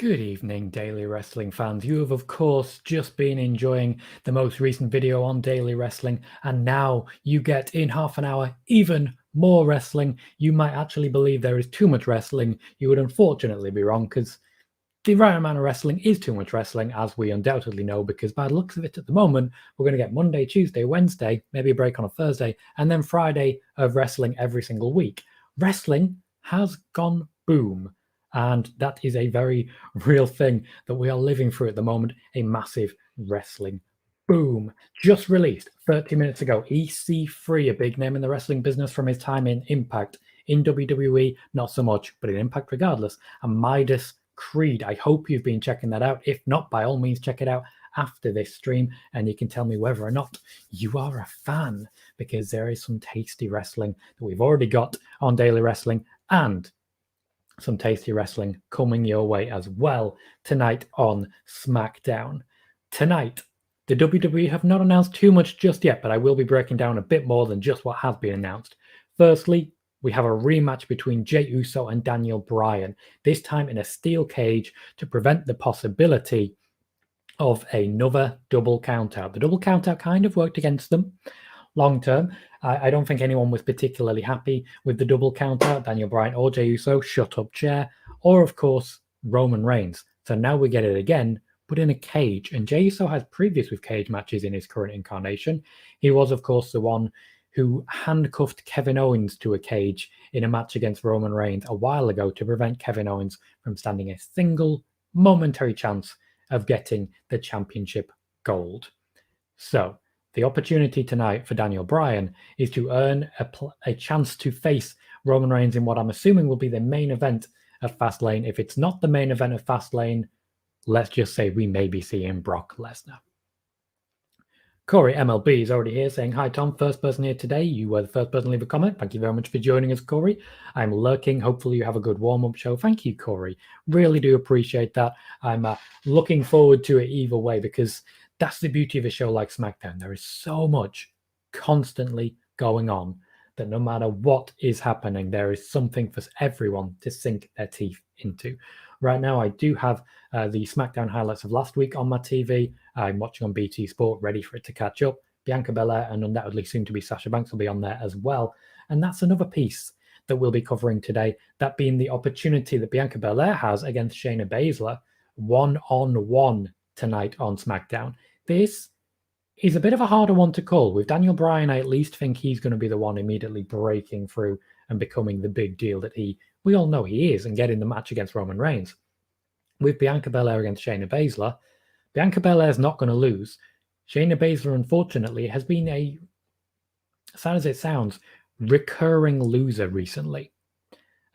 Good evening, Daily Wrestling fans. You have, of course, just been enjoying the most recent video on Daily Wrestling, and now you get, in half an hour, even more wrestling. You might actually believe there is too much wrestling. You would unfortunately be wrong, because the right amount of wrestling is too much wrestling, as we undoubtedly know, because by the looks of it at the moment, we're going to get Monday, Tuesday, Wednesday, maybe a break on a Thursday, and then Friday of wrestling every single week. Wrestling has gone boom. And that is a very real thing that we are living through at the moment, a massive wrestling boom. Just released 30 minutes ago, EC3, a big name in the wrestling business from his time in Impact. In WWE, not so much, but in Impact regardless. And Midas Creed. I hope you've been checking that out. If not, by all means, check it out after this stream, and you can tell me whether or not you are a fan, because there is some tasty wrestling that we've already got on Daily Wrestling, and some tasty wrestling coming your way as well tonight on Smackdown. Tonight, the WWE have not announced too much just yet, but I will be breaking down a bit more than just what has been announced. Firstly, we have a rematch between Jey Uso and Daniel Bryan, this time in a steel cage to prevent the possibility of another double countout. The double countout kind of worked against them long term. I don't think anyone was particularly happy with the double countout, Daniel Bryan or Jey Uso, shut up chair, or of course Roman Reigns. So now we get it again, but in a cage. And Jey Uso has previous with cage matches in his current incarnation. He was, of course, the one who handcuffed Kevin Owens to a cage in a match against Roman Reigns a while ago to prevent Kevin Owens from standing a single momentary chance of getting the championship gold. So the opportunity tonight for Daniel Bryan is to earn a chance to face Roman Reigns in what I'm assuming will be the main event of Fastlane. If it's not the main event of Fastlane, let's just say we may be seeing Brock Lesnar. Corey MLB is already here saying, "Hi Tom, first person here today. You were the first person to leave a comment. Thank you very much for joining us, Corey. I'm lurking. Hopefully you have a good warm-up show." Thank you, Corey. Really do appreciate that. I'm looking forward to it either way, because that's the beauty of a show like SmackDown. There is so much constantly going on that no matter what is happening, there is something for everyone to sink their teeth into. Right now, I do have the SmackDown highlights of last week on my TV. I'm watching on BT Sport, ready for it to catch up. Bianca Bellair and undoubtedly soon to be Sasha Banks will be on there as well. And that's another piece that we'll be covering today, that being the opportunity that Bianca Bellair has against Shayna Basler one-on-one tonight on SmackDown. This is a bit of a harder one to call. With Daniel Bryan, I at least think he's going to be the one immediately breaking through and becoming the big deal that we all know he is, and getting the match against Roman Reigns. With Bianca Belair against Shayna Basler, Bianca Belair's not going to lose. Shayna Basler, unfortunately, has been a, sad as it sounds, recurring loser recently,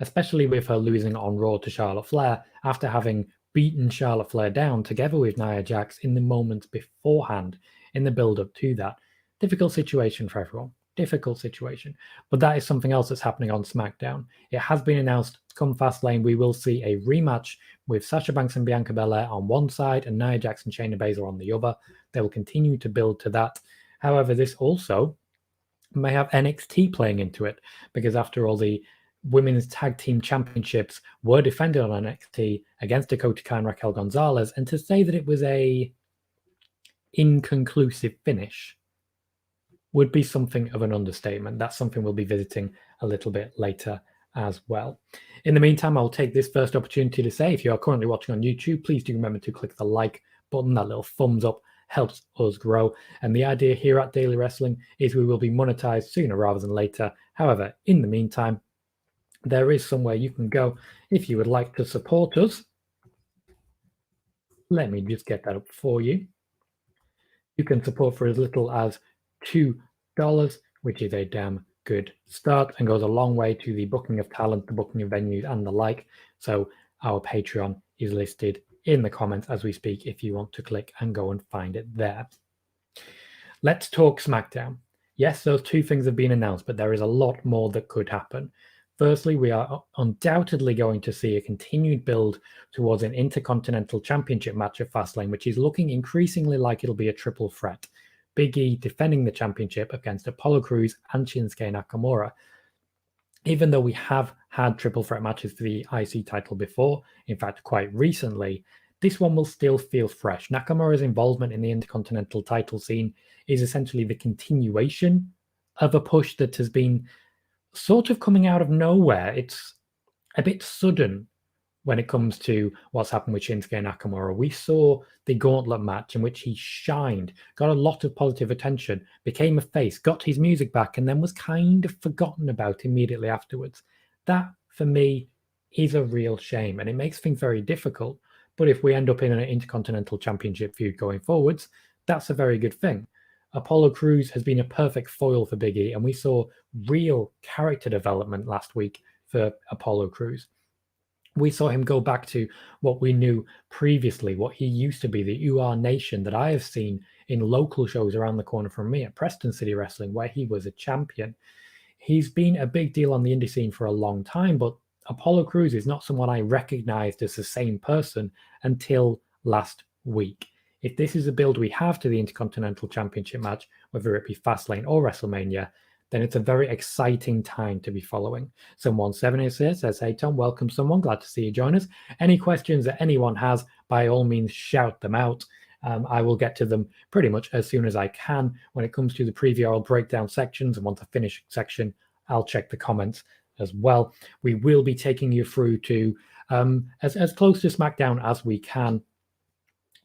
especially with her losing on Raw to Charlotte Flair after having beaten Charlotte Flair down together with Nia Jax in the moments beforehand in the build-up to that. Difficult situation for everyone. Difficult situation. But that is something else that's happening on SmackDown. It has been announced, come Fastlane, we will see a rematch with Sasha Banks and Bianca Belair on one side and Nia Jax and Shayna Baszler on the other. They will continue to build to that. However, this also may have NXT playing into it, because after all, the Women's Tag Team Championships were defended on NXT against Dakota Kai and Raquel Gonzalez, and to say that it was a inconclusive finish would be something of an understatement. That's something we'll be visiting a little bit later as well. In the meantime, I'll take this first opportunity to say, if you are currently watching on YouTube, please do remember to click the like button. That little thumbs up helps us grow. And the idea here at Daily Wrestling is we will be monetized sooner rather than later. However, in the meantime, there is somewhere you can go if you would like to support us. Let me just get that up for you. You can support for as little as $2, which is a damn good start and goes a long way to the booking of talent, the booking of venues, and the like. So our Patreon is listed in the comments as we speak if you want to click and go and find it there. Let's talk SmackDown. Yes, those two things have been announced, but there is a lot more that could happen. Firstly, we are undoubtedly going to see a continued build towards an Intercontinental Championship match at Fastlane, which is looking increasingly like it'll be a triple threat. Big E defending the championship against Apollo Crews and Shinsuke Nakamura. Even though we have had triple threat matches for the IC title before, in fact, quite recently, this one will still feel fresh. Nakamura's involvement in the Intercontinental title scene is essentially the continuation of a push that has been sort of coming out of nowhere. It's a bit sudden when it comes to what's happened with Shinsuke Nakamura. We saw the gauntlet match in which he shined, got a lot of positive attention, became a face, got his music back, and then was kind of forgotten about immediately afterwards. That, for me, is a real shame, and it makes things very difficult. But if we end up in an Intercontinental Championship feud going forwards, that's a very good thing. Apollo Crews has been a perfect foil for Big E, and we saw real character development last week for Apollo Crews. We saw him go back to what we knew previously, what he used to be, the UR Nation that I have seen in local shows around the corner from me at Preston City Wrestling, where he was a champion. He's been a big deal on the indie scene for a long time, but Apollo Crews is not someone I recognized as the same person until last week. If this is a build we have to the Intercontinental Championship match, whether it be Fastlane or WrestleMania, then it's a very exciting time to be following. Someone7 is here, says, hey Tom, welcome someone, glad to see you join us. Any questions that anyone has, by all means, shout them out. I will get to them pretty much as soon as I can. When it comes to the preview, I'll break down sections, and once I finish section, I'll check the comments as well. We will be taking you through to as close to SmackDown as we can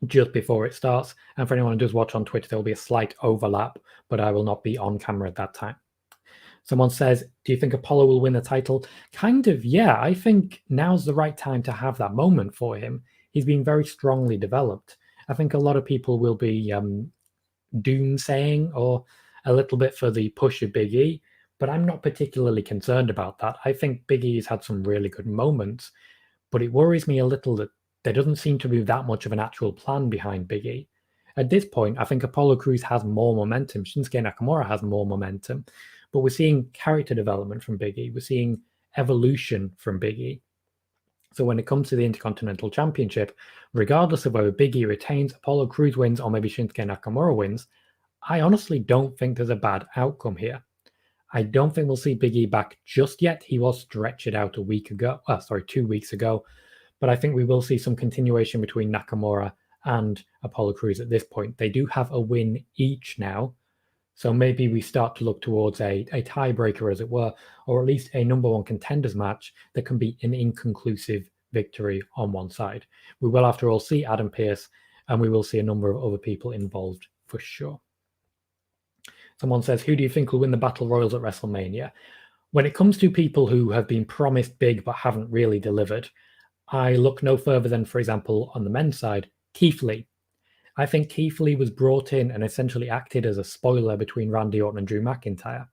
just before it starts. And for anyone who does watch on Twitch, there will be a slight overlap, but I will not be on camera at that time. Someone says, do you think Apollo will win the title? Kind of, yeah. I think now's the right time to have that moment for him. He's been very strongly developed. I think a lot of people will be doomsaying or a little bit for the push of Big E, but I'm not particularly concerned about that. I think Big E has had some really good moments, but it worries me a little that there doesn't seem to be that much of an actual plan behind Big E. At this point, I think Apollo Crews has more momentum. Shinsuke Nakamura has more momentum. But we're seeing character development from Big E. We're seeing evolution from Big E. So when it comes to the Intercontinental Championship, regardless of whether Big E retains, Apollo Crews wins, or maybe Shinsuke Nakamura wins, I honestly don't think there's a bad outcome here. I don't think we'll see Big E back just yet. He was stretched out 2 weeks ago. But I think we will see some continuation between Nakamura and Apollo Crews at this point. They do have a win each now. So maybe we start to look towards a tiebreaker, as it were, or at least a number one contenders match that can be an inconclusive victory on one side. We will, after all, see Adam Pearce, and we will see a number of other people involved for sure. Someone says, who do you think will win the Battle Royals at WrestleMania? When it comes to people who have been promised big but haven't really delivered, I look no further than, for example, on the men's side, Keith Lee. I think Keith Lee was brought in and essentially acted as a spoiler between Randy Orton and Drew McIntyre.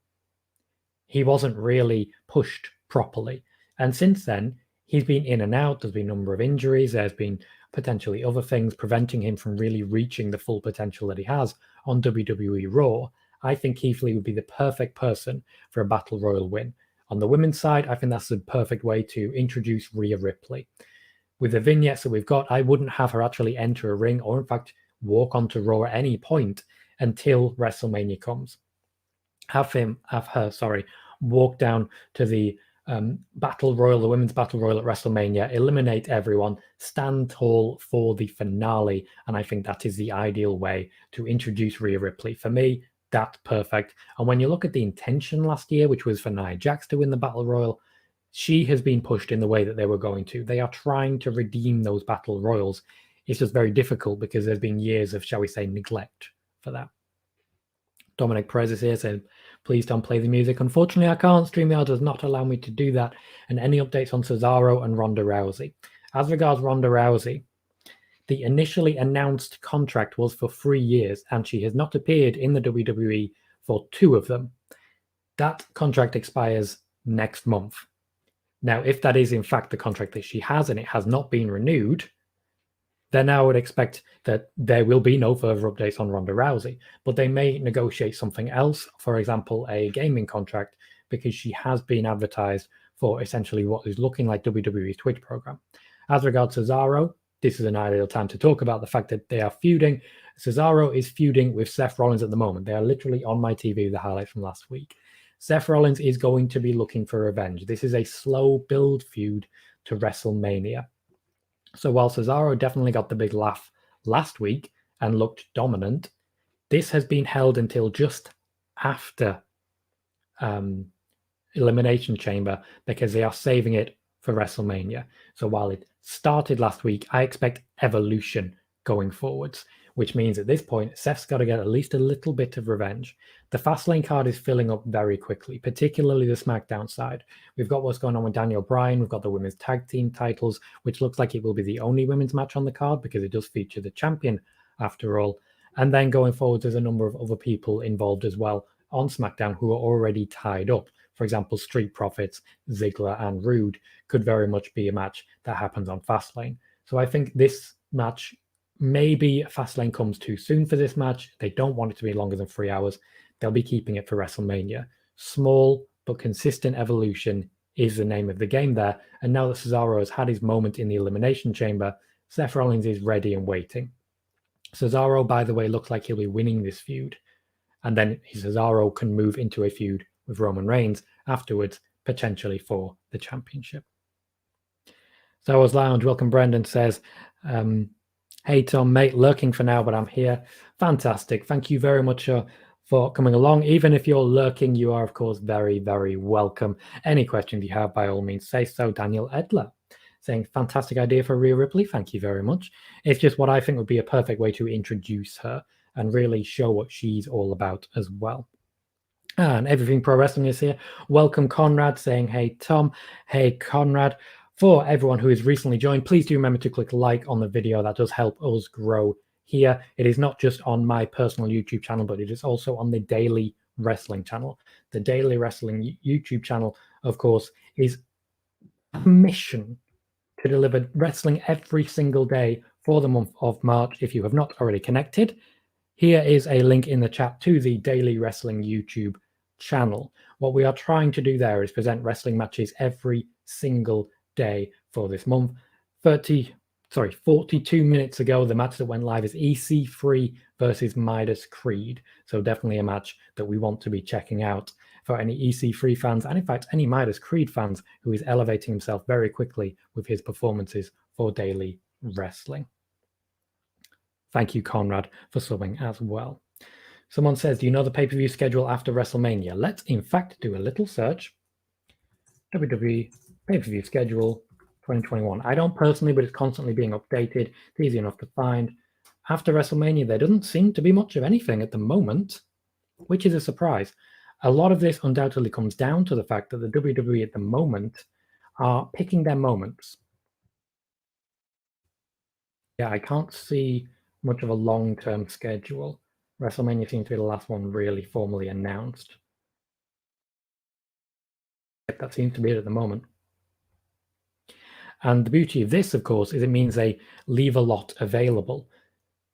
He wasn't really pushed properly. And since then, he's been in and out. There's been a number of injuries. There's been potentially other things preventing him from really reaching the full potential that he has on WWE Raw. I think Keith Lee would be the perfect person for a Battle Royal win. On the women's side, I think that's the perfect way to introduce Rhea Ripley. With the vignettes that we've got, I wouldn't have her actually enter a ring or, in fact, walk onto Raw at any point until WrestleMania comes. Have her walk down to the Battle Royal, the Women's Battle Royal at WrestleMania, eliminate everyone, stand tall for the finale, and I think that is the ideal way to introduce Rhea Ripley. For me, that's perfect. And when you look at the intention last year, which was for Nia Jax to win the Battle Royal, she has been pushed in the way that they were going to. They are trying to redeem those Battle Royals. It's just very difficult because there's been years of, shall we say, neglect for that. Dominic Perez is here saying, please don't play the music. Unfortunately, I can't. StreamYard does not allow me to do that. And any updates on Cesaro and Ronda Rousey? As regards Ronda Rousey, the initially announced contract was for 3 years, and she has not appeared in the WWE for 2 of them. That contract expires next month. Now, if that is in fact the contract that she has and it has not been renewed, then I would expect that there will be no further updates on Ronda Rousey, but they may negotiate something else, for example, a gaming contract, because she has been advertised for essentially what is looking like WWE's Twitch program. As regards Cesaro, this is an ideal time to talk about the fact that they are feuding. Cesaro is feuding with Seth Rollins at the moment. They are literally on my TV, the highlights from last week. Seth Rollins is going to be looking for revenge. This is a slow build feud to WrestleMania. So while Cesaro definitely got the big laugh last week and looked dominant, this has been held until just after Elimination Chamber because they are saving it for WrestleMania. So while it started last week, I expect evolution going forwards, which means at this point, Seth's got to get at least a little bit of revenge. The Fastlane card is filling up very quickly, particularly the SmackDown side. We've got what's going on with Daniel Bryan. We've got the women's tag team titles, which looks like it will be the only women's match on the card because it does feature the champion after all. And then going forward, there's a number of other people involved as well on SmackDown who are already tied up. For example, Street Profits, Ziggler, and Rude could very much be a match that happens on Fastlane. So I think this match, maybe Fastlane comes too soon for this match. They don't want it to be longer than 3 hours. They'll be keeping it for WrestleMania. Small but consistent evolution is the name of the game there. And now that Cesaro has had his moment in the Elimination Chamber, Seth Rollins is ready and waiting. Cesaro, by the way, looks like he'll be winning this feud. And then Cesaro can move into a feud with Roman Reigns afterwards, potentially for the championship. Star Wars Lounge, welcome Brendan, says, hey Tom, mate, lurking for now, but I'm here. Fantastic. Thank you very much for coming along. Even if you're lurking, you are, of course, very, very welcome. Any questions you have, by all means, say so. Daniel Edler saying, fantastic idea for Rhea Ripley. Thank you very much. It's just what I think would be a perfect way to introduce her and really show what she's all about as well. And Everything Pro Wrestling is here. Welcome, Conrad, saying, hey, Tom. Hey, Conrad. For everyone who has recently joined, please do remember to click like on the video. That does help us grow here. It is not just on my personal YouTube channel, but it is also on the Daily Wrestling channel. The Daily Wrestling YouTube channel, of course, is a mission to deliver wrestling every single day for the month of March. If you have not already connected, here is a link in the chat to the Daily Wrestling YouTube channel. What we are trying to do there is present wrestling matches every single day for this month. 42 minutes ago, the match that went live is EC3 versus Midas Creed. So definitely a match that we want to be checking out for any EC3 fans, and in fact, any Midas Creed fans, who is elevating himself very quickly with his performances for Daily Wrestling. Thank you, Conrad, for subbing as well. Someone says, do you know the pay-per-view schedule after WrestleMania? Let's, in fact, do a little search. WWE pay-per-view schedule 2021. I don't personally, but it's constantly being updated. It's easy enough to find. After WrestleMania, there doesn't seem to be much of anything at the moment, which is a surprise. A lot of this undoubtedly comes down to the fact that the WWE at the moment are picking their moments. Yeah, I can't see much of a long-term schedule. WrestleMania seems to be the last one really formally announced. That seems to be it at the moment. And the beauty of this, of course, is it means they leave a lot available.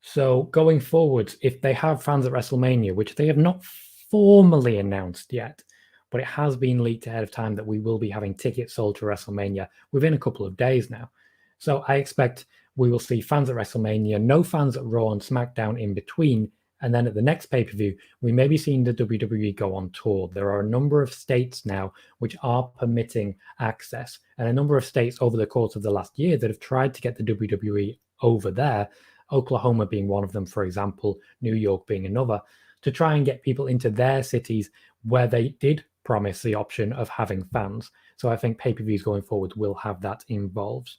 So going forwards, if they have fans at WrestleMania, which they have not formally announced yet, but it has been leaked ahead of time that we will be having tickets sold to WrestleMania within a couple of days now. So I expect we will see fans at WrestleMania, no fans at Raw and SmackDown in between, and then at the next pay-per-view, we may be seeing the WWE go on tour. There are a number of states now which are permitting access, and a number of states over the course of the last year that have tried to get the WWE over there, Oklahoma being one of them, for example, New York being another, to try and get people into their cities where they did promise the option of having fans. So I think pay-per-views going forward will have that involved.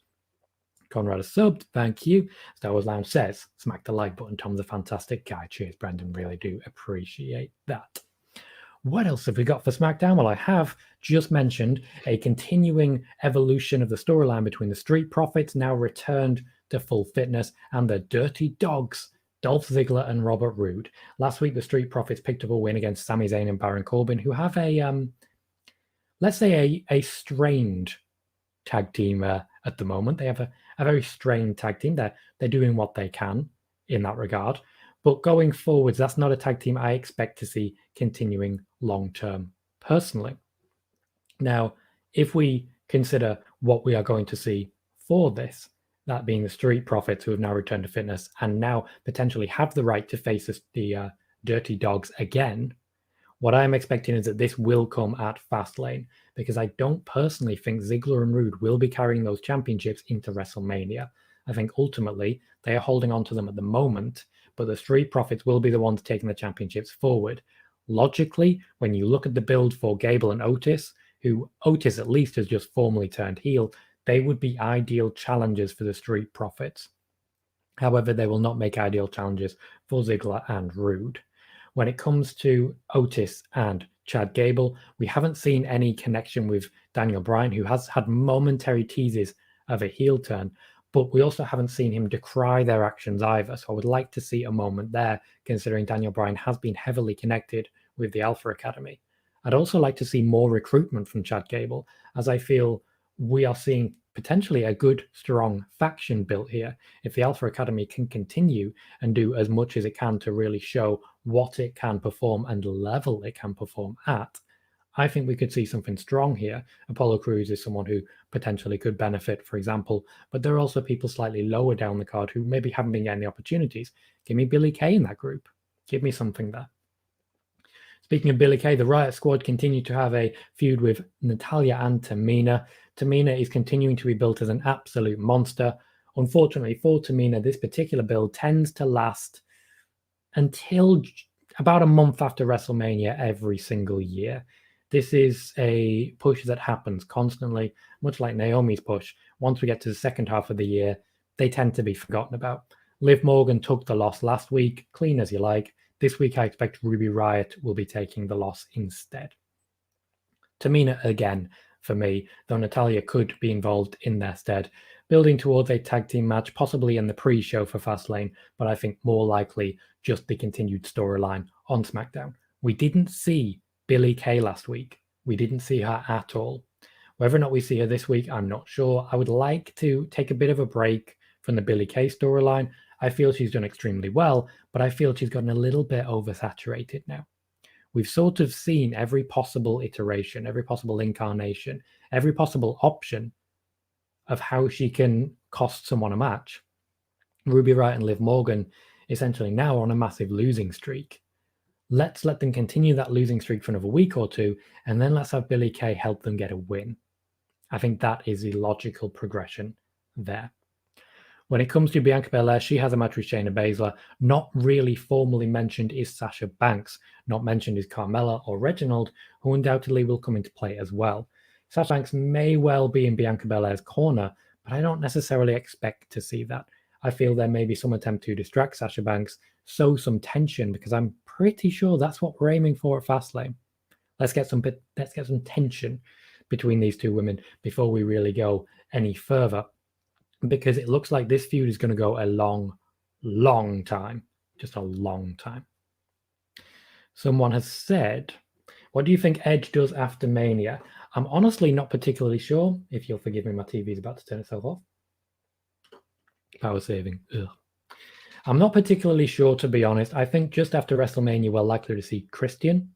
Conrad has subbed. Thank you. Star Wars Lounge says, smack the like button. Tom's a fantastic guy. Cheers, Brendan. Really do appreciate that. What else have we got for SmackDown? Well, I have just mentioned a continuing evolution of the storyline between the Street Profits, now returned to full fitness, and the Dirty Dogs, Dolph Ziggler and Robert Roode. Last week, the Street Profits picked up a win against Sami Zayn and Baron Corbin, who have a, let's say, a strained tag team at the moment. They have a very strained tag team. They're doing what they can in that regard. But going forwards, that's not a tag team I expect to see continuing long-term personally. Now, if we consider what we are going to see for this, that being the Street Profits, who have now returned to fitness and now potentially have the right to face the Dirty Dogs again, What I'm expecting is that this will come at Fastlane, because I don't personally think Ziggler and Rude will be carrying those championships into WrestleMania. I think ultimately they are holding on to them at the moment, but the Street Profits will be the ones taking the championships forward. Logically, when you look at the build for Gable and Otis, who Otis at least has just formally turned heel, they would be ideal challengers for the Street Profits. However, they will not make ideal challenges for Ziggler and Rude. When it comes to Otis and Chad Gable, we haven't seen any connection with Daniel Bryan, who has had momentary teases of a heel turn, but we also haven't seen him decry their actions either. So I would like to see a moment there, considering Daniel Bryan has been heavily connected with the Alpha Academy. I'd also like to see more recruitment from Chad Gable, as I feel we are seeing potentially a good, strong faction built here. If the Alpha Academy can continue and do as much as it can to really show what it can perform and level it can perform at, I think we could see something strong here. Apollo Crews is someone who potentially could benefit, for example, but there are also people slightly lower down the card who maybe haven't been getting the opportunities. Give me Billie Kay in that group. Give me something there. Speaking of Billie Kay, the Riot Squad continue to have a feud with Natalya and Tamina. Tamina is continuing to be built as an absolute monster. Unfortunately for Tamina, this particular build tends to last until about a month after WrestleMania every single year. This is a push that happens constantly, much like Naomi's push. Once we get to the second half of the year, they tend to be forgotten about. Liv Morgan took the loss last week, clean as you like. This week, I expect Ruby Riott will be taking the loss instead. Tamina again for me, though Natalya could be involved in their stead, building towards a tag team match, possibly in the pre-show for Fastlane, but I think more likely just the continued storyline on SmackDown. We didn't see Billie Kay last week. We didn't see her at all. Whether or not we see her this week, I'm not sure. I would like to take a bit of a break from the Billie Kay storyline. I feel she's done extremely well, but I feel she's gotten a little bit oversaturated now. We've sort of seen every possible iteration, every possible incarnation, every possible option of how she can cost someone a match. Ruby Riott and Liv Morgan essentially now are on a massive losing streak. Let's let them continue that losing streak for another week or two, and then let's have Billie Kay help them get a win. I think that is the logical progression there. When it comes to Bianca Belair, she has a match with Shayna Basler. Not really formally mentioned is Sasha Banks. Not mentioned is Carmella or Reginald, who undoubtedly will come into play as well. Sasha Banks may well be in Bianca Belair's corner, but I don't necessarily expect to see that. I feel there may be some attempt to distract Sasha Banks, sow some tension, because I'm pretty sure that's what we're aiming for at Fastlane. Let's get some tension between these two women before we really go any further, because it looks like this feud is going to go a long time. Just a long time. Someone has said, what do you think Edge does after Mania? I'm honestly not particularly sure. If you'll forgive me, my TV is about to turn itself off. Power saving. Ugh. I'm not particularly sure, to be honest. I think just after WrestleMania, we're likely to see Christian.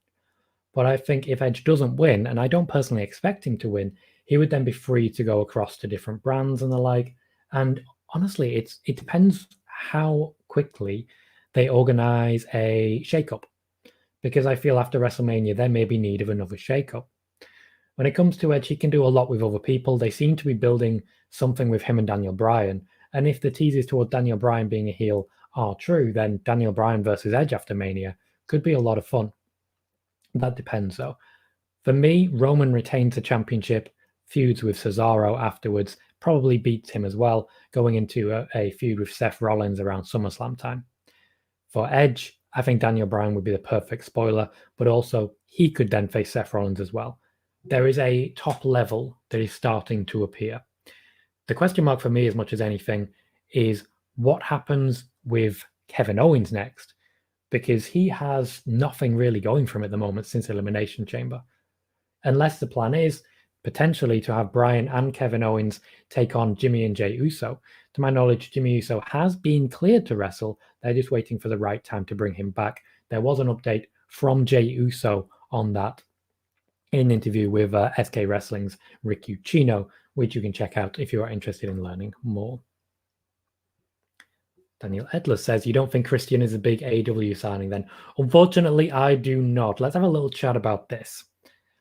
But I think if Edge doesn't win, and I don't personally expect him to win, he would then be free to go across to different brands and the like. And honestly, it depends how quickly they organize a shakeup, because I feel after WrestleMania there may be need of another shakeup. When it comes to Edge, he can do a lot with other people. They seem to be building something with him and Daniel Bryan. And if the teases toward Daniel Bryan being a heel are true, then Daniel Bryan versus Edge after Mania could be a lot of fun. That depends, though. For me, Roman retains the championship, feuds with Cesaro afterwards, probably beats him as well, going into a feud with Seth Rollins around SummerSlam time. For Edge, I think Daniel Bryan would be the perfect spoiler, but also he could then face Seth Rollins as well. There is a top level that is starting to appear. The question mark for me, as much as anything, is what happens with Kevin Owens next, because he has nothing really going for him at the moment since Elimination Chamber. Unless the plan is potentially to have Bryan and Kevin Owens take on Jimmy and Jey Uso. To my knowledge, Jimmy Uso has been cleared to wrestle. They're just waiting for the right time to bring him back. There was an update from Jey Uso on that in an interview with SK Wrestling's Rick Ucchino, which you can check out if you are interested in learning more. Daniel Edler says, you don't think Christian is a big AEW signing then? Unfortunately, I do not. Let's have a little chat about this.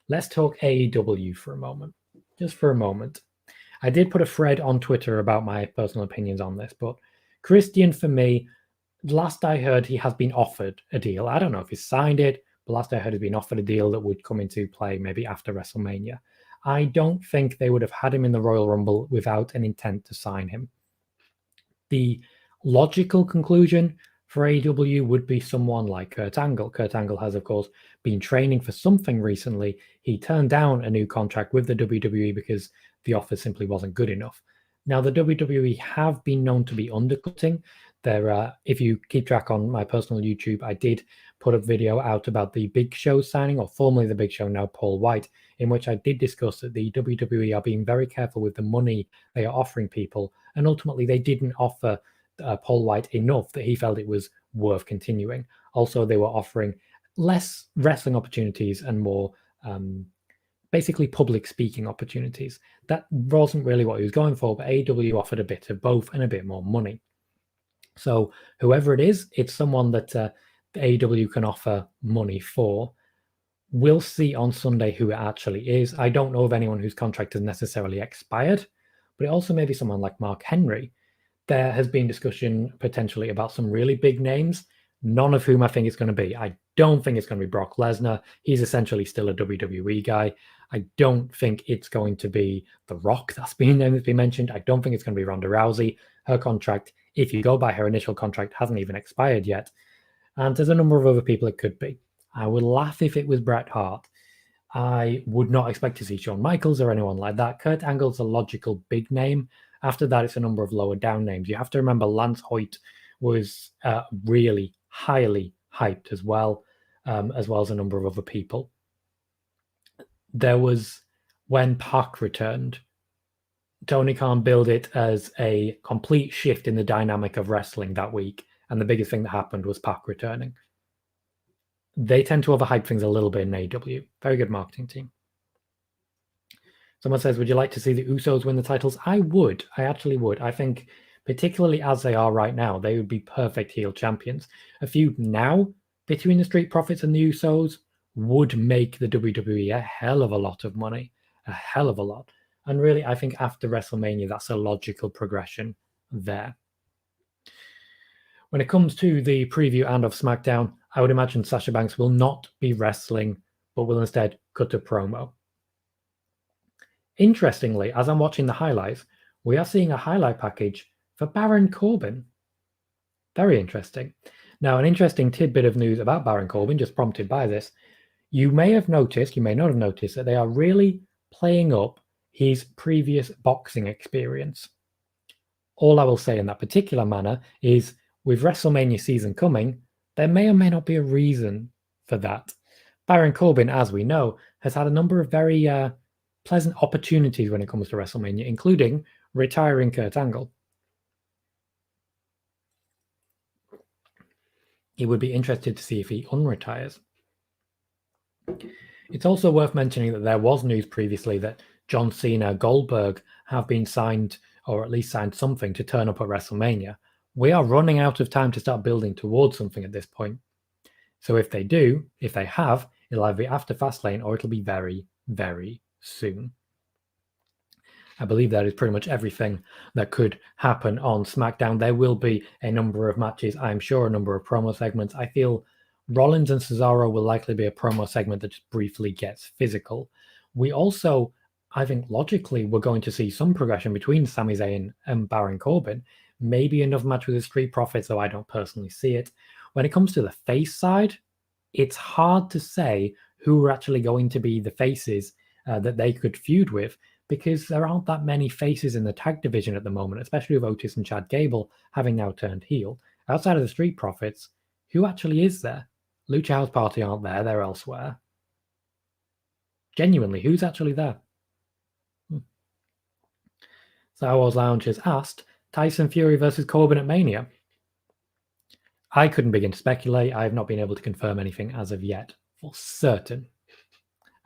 Let's talk AEW for a moment. Just for a moment. I did put a thread on Twitter about my personal opinions on this, but Christian, for me, last I heard, he has been offered a deal. I don't know if he's signed it, but last I heard, he's been offered a deal that would come into play maybe after WrestleMania. I don't think they would have had him in the Royal Rumble without an intent to sign him. The logical conclusion for AEW would be someone like Kurt Angle. Kurt Angle has, of course, been training for something recently. He turned down a new contract with the WWE because the offer simply wasn't good enough. Now, the WWE have been known to be undercutting. If you keep track on my personal YouTube, I did put a video out about the Big Show signing, or formerly the Big Show, now Paul White, in which I did discuss that the WWE are being very careful with the money they are offering people, and ultimately they didn't offer Paul White enough that he felt it was worth continuing. Also, they were offering less wrestling opportunities and more basically public speaking opportunities. That wasn't really what he was going for, but AEW offered a bit of both and a bit more money. So whoever it is, it's someone that AEW can offer money for. We'll see on Sunday who it actually is. I don't know of anyone whose contract has necessarily expired, but it also may be someone like Mark Henry. There has been discussion potentially about some really big names, none of whom I think it's going to be. I don't think it's going to be Brock Lesnar. He's essentially still a WWE guy. I don't think it's going to be The Rock. That's been mentioned. I don't think it's going to be Ronda Rousey. Her contract, if you go by her initial contract, hasn't even expired yet. And there's a number of other people it could be. I would laugh if it was Bret Hart. I would not expect to see Shawn Michaels or anyone like that. Kurt Angle's a logical big name. After that, it's a number of lower down names. You have to remember Lance Hoyt was really highly hyped as well as a number of other people. There was, when Pac returned, Tony Khan billed it as a complete shift in the dynamic of wrestling that week. And the biggest thing that happened was Pac returning. They tend to overhype things a little bit in AEW. Very good marketing team. Someone says, would you like to see the Usos win the titles? I would. I actually would. I think, particularly as they are right now, they would be perfect heel champions. A feud now between the Street Profits and the Usos would make the WWE a hell of a lot of money. A hell of a lot. And really, I think after WrestleMania, that's a logical progression there. When it comes to the preview and of SmackDown, I would imagine Sasha Banks will not be wrestling, but will instead cut a promo. Interestingly, as I'm watching the highlights, we are seeing a highlight package for Baron Corbin. Very interesting. Now, an interesting tidbit of news about Baron Corbin, just prompted by this, you may have noticed, you may not have noticed, that they are really playing up his previous boxing experience. All I will say in that particular manner is, with WrestleMania season coming, there may or may not be a reason for that. Baron Corbin, as we know, has had a number of very pleasant opportunities when it comes to WrestleMania, including retiring Kurt Angle. He would be interested to see if he unretires. It's also worth mentioning that there was news previously that John Cena, Goldberg have been signed, or at least signed something to turn up at WrestleMania. We are running out of time to start building towards something at this point. So if they do, if they have, it'll either be after Fastlane or it'll be very, very soon. I believe that is pretty much everything that could happen on SmackDown. There will be a number of matches, I'm sure, a number of promo segments. I feel Rollins and Cesaro will likely be a promo segment that just briefly gets physical. We also, I think logically, we're going to see some progression between Sami Zayn and Baron Corbin. Maybe another match with the Street Profits, though I don't personally see it. When it comes to the face side, it's hard to say who are actually going to be the faces that they could feud with, because there aren't that many faces in the tag division at the moment, especially with Otis and Chad Gable having now turned heel. Outside of the Street Profits, who actually is there? Lucha House Party aren't there, they're elsewhere. Genuinely, who's actually there? Star Wars Lounge has asked, Tyson Fury versus Corbin at Mania. I couldn't begin to speculate. I have not been able to confirm anything as of yet, for certain.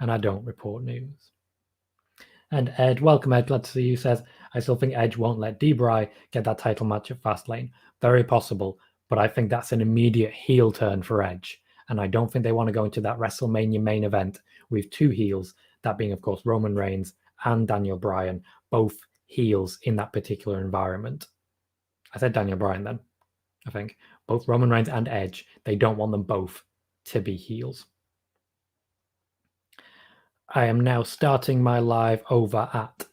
And I don't report news. And Ed, welcome Ed, glad to see you, says, I still think Edge won't let Bry get that title match at Fastlane. Very possible, but I think that's an immediate heel turn for Edge. And I don't think they want to go into that WrestleMania main event with two heels, that being, of course, Roman Reigns and Daniel Bryan, both heels in that particular environment. I said Daniel Bryan then, I think. Both Roman Reigns and Edge, they don't want them both to be heels. I am now starting my live over at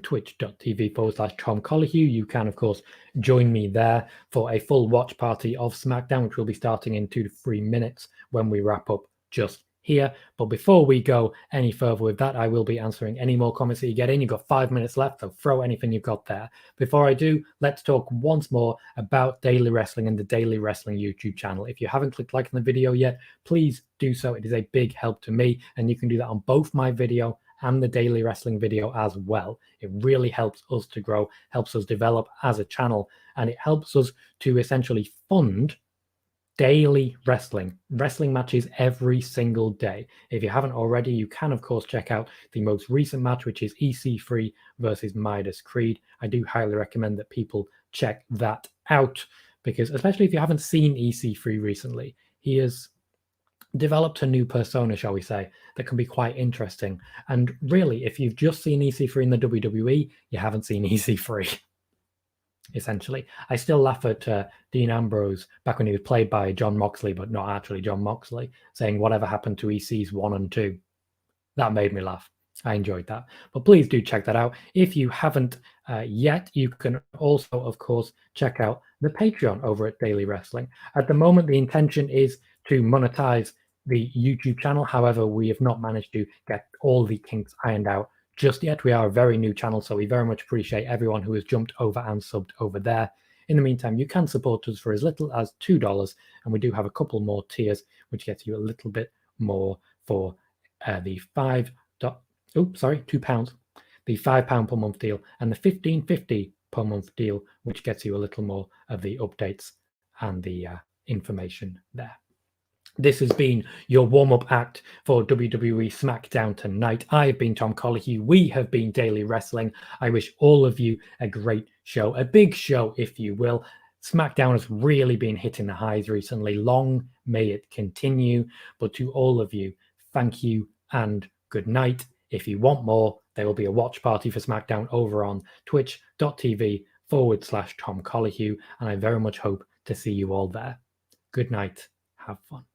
twitch.tv/Tom Colahue. You can, of course, join me there for a full watch party of SmackDown, which will be starting in 2 to 3 minutes when we wrap up just here. But before we go any further with that, I will be answering any more comments that you get in. You've got 5 minutes left, so throw anything you've got there. Before I do, let's talk once more about Daily Wrestling and the Daily Wrestling YouTube channel. If you haven't clicked like on the video yet, please do so. It is a big help to me, and you can do that on both my video and the Daily Wrestling video as well. It really helps us to grow, helps us develop as a channel, and it helps us to essentially fund daily wrestling matches every single day. If you haven't already, you can, of course, check out the most recent match, which is EC3 versus Midas Creed. I do highly recommend that people check that out, because especially if you haven't seen EC3 recently, he has developed a new persona, shall we say, that can be quite interesting. And really, if you've just seen EC3 in the WWE, you haven't seen EC3. Essentially, I still laugh at Dean Ambrose back when he was played by John Moxley, but not actually John Moxley, saying whatever happened to EC's 1 and 2. That made me laugh. I enjoyed that. But please do check that out. If you haven't yet, you can also, of course, check out the Patreon over at Daily Wrestling. At the moment, the intention is to monetize the YouTube channel. However, we have not managed to get all the kinks ironed out just yet. We are a very new channel, so we very much appreciate everyone who has jumped over and subbed over there. In the meantime, you can support us for as little as $2, and we do have a couple more tiers, which gets you a little bit more for the £2, the £5 per month deal, and the $15.50 per month deal, which gets you a little more of the updates and the information there. This has been your warm-up act for WWE Smackdown tonight. I have been Tom Colahue. We have been Daily Wrestling. I wish all of you a great show, a big show, if you will. SmackDown has really been hitting the highs recently. Long may it continue. But to all of you, thank you and good night. If you want more, there will be a watch party for SmackDown over on twitch.tv/Tom Colahue. And I very much hope to see you all there. Good night. Have fun.